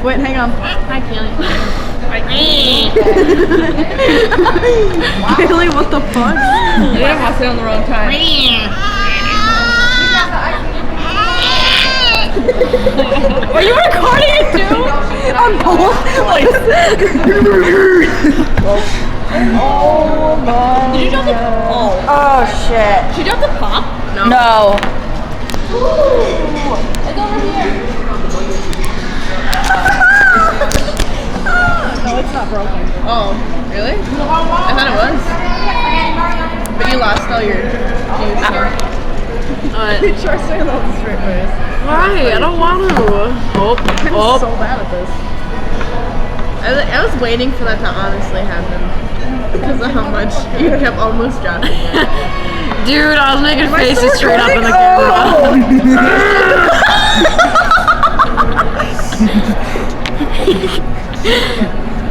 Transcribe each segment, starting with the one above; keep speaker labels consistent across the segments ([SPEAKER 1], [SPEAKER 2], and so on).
[SPEAKER 1] Wait, hang on.
[SPEAKER 2] Hi, Kaylee.
[SPEAKER 1] Kaylee, what the fuck?
[SPEAKER 2] I didn't want to say on the wrong time. Are you recording it too?
[SPEAKER 1] On both? Oh my.
[SPEAKER 2] Did you drop the
[SPEAKER 1] Oh shit.
[SPEAKER 2] Did you drop the pop?
[SPEAKER 1] No.
[SPEAKER 2] It's over here.
[SPEAKER 1] No, it's not broken.
[SPEAKER 2] Oh, really? I thought it was. But you lost all your juice.
[SPEAKER 1] Try saying that the straight ways.
[SPEAKER 2] Why? I don't want to.
[SPEAKER 1] I'm so bad at this.
[SPEAKER 2] I was waiting for that to honestly happen. Because of how much you kept almost dropping it.
[SPEAKER 3] Dude, I was making faces straight up in the camera.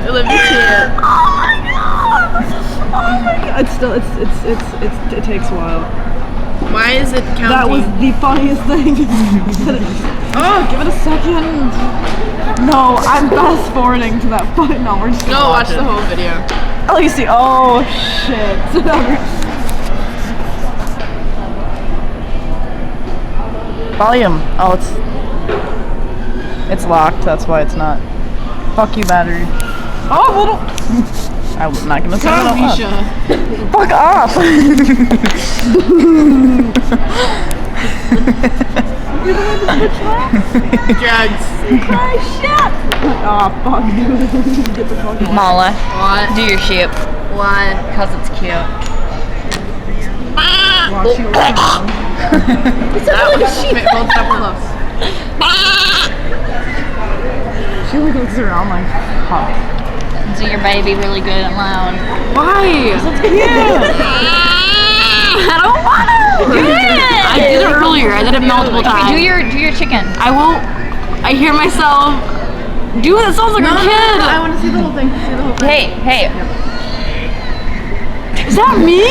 [SPEAKER 2] Olivia can't.
[SPEAKER 1] Oh my god. It's still, it takes a while.
[SPEAKER 2] Why is it counting?
[SPEAKER 1] That was the funniest thing. Oh, give it a second. No, I'm fast forwarding to that point. No, we're just gonna
[SPEAKER 2] No, watch the whole video.
[SPEAKER 1] Oh, you see. Oh, shit. Volume. Oh, it's locked. That's why it's not. Fuck you, battery. Oh, little. I'm not gonna say that. Fuck off.
[SPEAKER 2] Drugs.
[SPEAKER 1] Oh, shit. Oh, fuck, dude. Get the fuck out.
[SPEAKER 3] Mala,
[SPEAKER 2] What?
[SPEAKER 3] do your sheep.
[SPEAKER 2] Why?
[SPEAKER 3] Because it's cute.
[SPEAKER 1] Watch you around.
[SPEAKER 2] That was hold up close.
[SPEAKER 1] She like looks around like, huh.
[SPEAKER 3] Do your baby really good and loud.
[SPEAKER 2] Why?
[SPEAKER 3] I don't want to. Do it. I did it earlier. I did it multiple times.
[SPEAKER 2] Okay,
[SPEAKER 3] Do your chicken. I won't. I hear myself. Do it. It sounds like a kid.
[SPEAKER 2] I want to see the whole thing. See the whole thing.
[SPEAKER 3] Hey.
[SPEAKER 1] Is that me?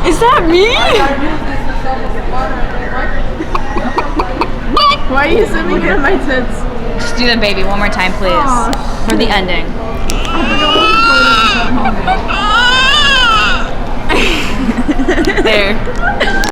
[SPEAKER 1] Is that me?
[SPEAKER 2] Why are you swimming in my tits?
[SPEAKER 3] Just do the baby one more time, please.
[SPEAKER 1] Aw,
[SPEAKER 3] for the ending. There.